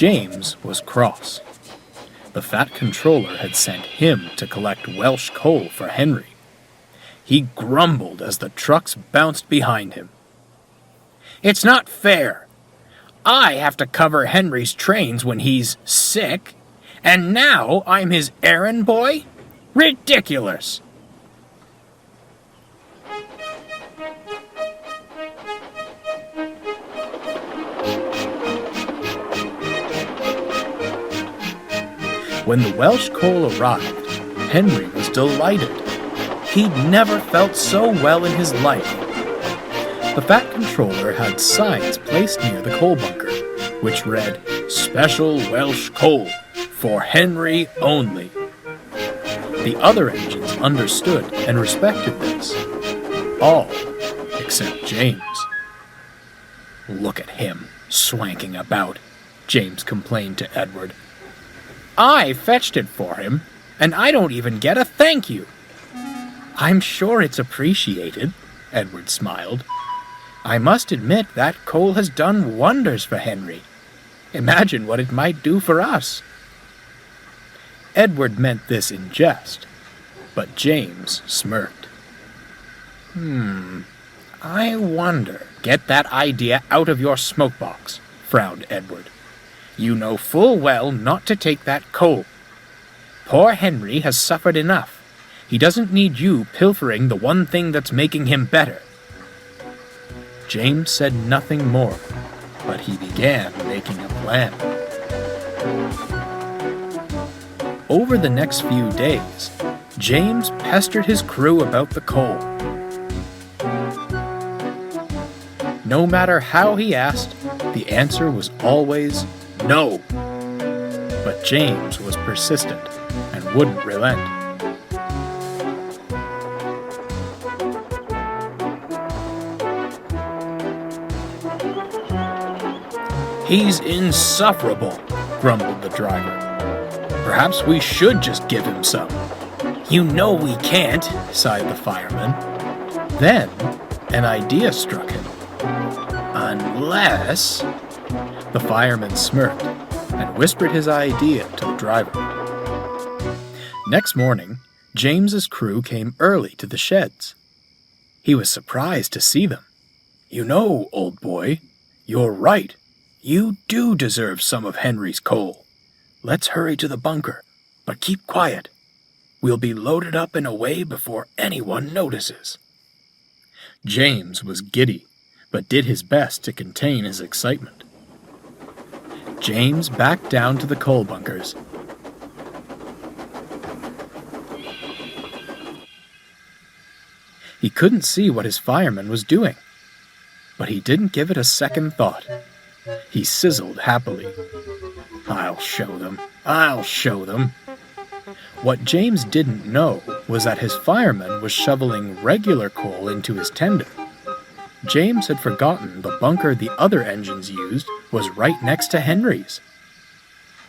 James was cross. The fat controller had sent him to collect Welsh coal for Henry. He grumbled as the trucks bounced behind him. "It's not fair. I have to cover Henry's trains when he's sick, and now I'm his errand boy? Ridiculous!" When the Welsh coal arrived, Henry was delighted. He'd never felt so well in his life. The fat controller had signs placed near the coal bunker, which read, "Special Welsh coal, for Henry only." The other engines understood and respected this. All except James. "Look at him, swanking about," James complained to Edward. "I fetched it for him, and I don't even get a thank you." "I'm sure it's appreciated," Edward smiled. "I must admit that coal has done wonders for Henry. Imagine what it might do for us." Edward meant this in jest, but James smirked. I wonder." "Get that idea out of your smoke box," frowned Edward. "You know full well not to take that coal. Poor Henry has suffered enough. He doesn't need you pilfering the one thing that's making him better." James said nothing more, but he began making a plan. Over the next few days, James pestered his crew about the coal. No matter how he asked, the answer was always no. But James was persistent and wouldn't relent. "He's insufferable," grumbled the driver. "Perhaps we should just give him some." "You know we can't," sighed the fireman. Then an idea struck him. "Unless..." The fireman smirked and whispered his idea to the driver. Next morning, James's crew came early to the sheds. He was surprised to see them. "You know, old boy, you're right. You do deserve some of Henry's coal. Let's hurry to the bunker, but keep quiet. We'll be loaded up and away before anyone notices." James was giddy, but did his best to contain his excitement. James backed down to the coal bunkers. He couldn't see what his fireman was doing, but he didn't give it a second thought. He sizzled happily. "I'll show them. I'll show them." What James didn't know was that his fireman was shoveling regular coal into his tender. James had forgotten the bunker the other engines used was right next to Henry's.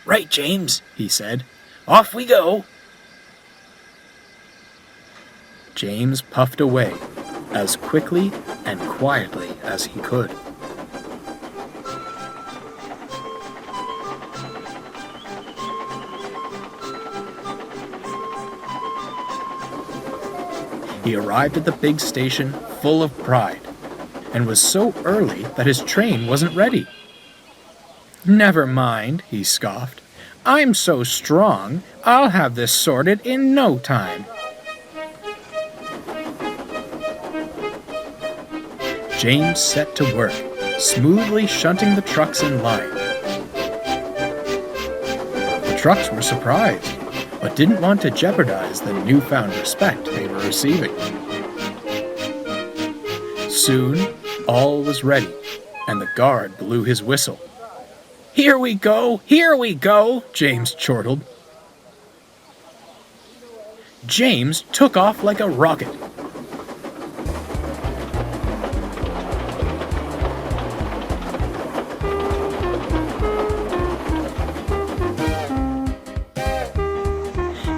"Right, James," he said. "Off we go." James puffed away as quickly and quietly as he could. He arrived at the big station full of pride, and was so early that his train wasn't ready. "Never mind," he scoffed. "I'm so strong, I'll have this sorted in no time." James set to work, smoothly shunting the trucks in line. The trucks were surprised, but didn't want to jeopardize the newfound respect they were receiving. Soon, all was ready, and the guard blew his whistle. "Here we go! Here we go!" James chortled. James took off like a rocket.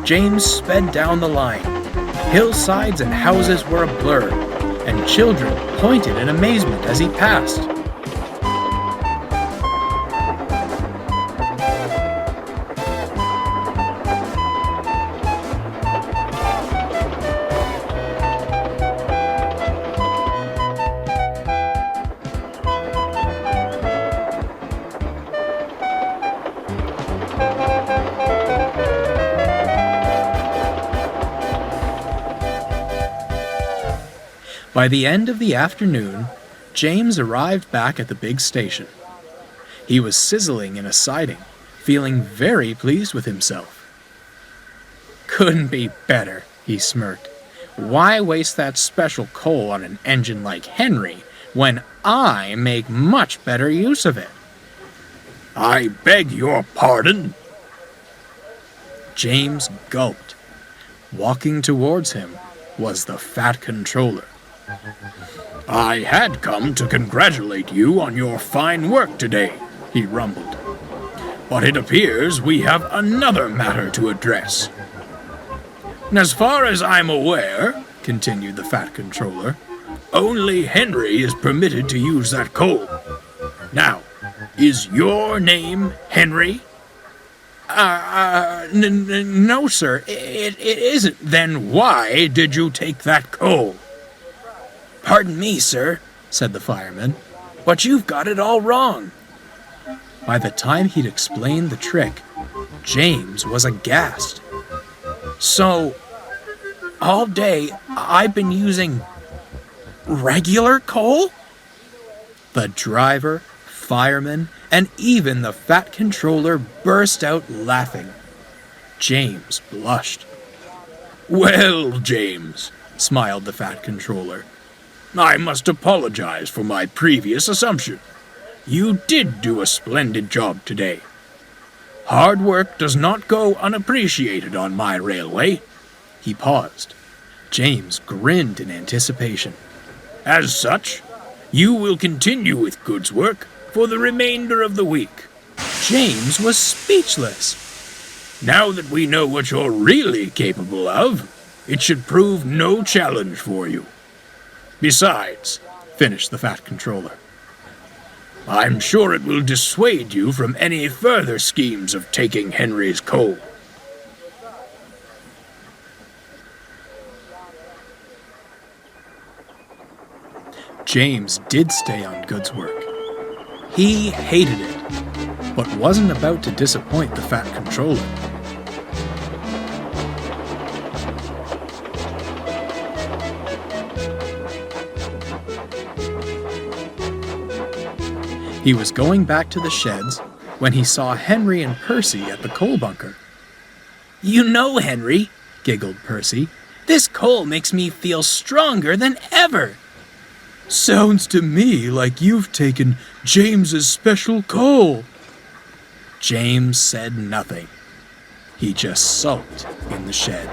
James sped down the line. Hillsides and houses were a blur, and children pointed in amazement as he passed. By the end of the afternoon, James arrived back at the big station. He was sizzling in a siding, feeling very pleased with himself. "Couldn't be better," he smirked. "Why waste that special coal on an engine like Henry when I make much better use of it?" "I beg your pardon?" James gulped. Walking towards him was the Fat Controller. "I had come to congratulate you on your fine work today," he rumbled. "But it appears we have another matter to address. As far as I'm aware," continued the Fat Controller, "only Henry is permitted to use that coal. Now, is your name Henry?" No, sir, it isn't." "Then why did you take that coal?" "Pardon me, sir," said the fireman, "but you've got it all wrong." By the time he'd explained the trick, James was aghast. "So, all day I've been using regular coal?" The driver, fireman, and even the Fat Controller burst out laughing. James blushed. "Well, James," smiled the Fat Controller, "I must apologize for my previous assumption. You did do a splendid job today. Hard work does not go unappreciated on my railway." He paused. James grinned in anticipation. "As such, you will continue with Good's work for the remainder of the week." James was speechless. "Now that we know what you're really capable of, it should prove no challenge for you. Besides," finished the Fat Controller, "I'm sure it will dissuade you from any further schemes of taking Henry's coal." James did stay on Good's work. He hated it, but wasn't about to disappoint the Fat Controller. He was going back to the sheds when he saw Henry and Percy at the coal bunker. "You know, Henry," giggled Percy, "this coal makes me feel stronger than ever." "Sounds to me like you've taken James's special coal." James said nothing. He just sulked in the shed.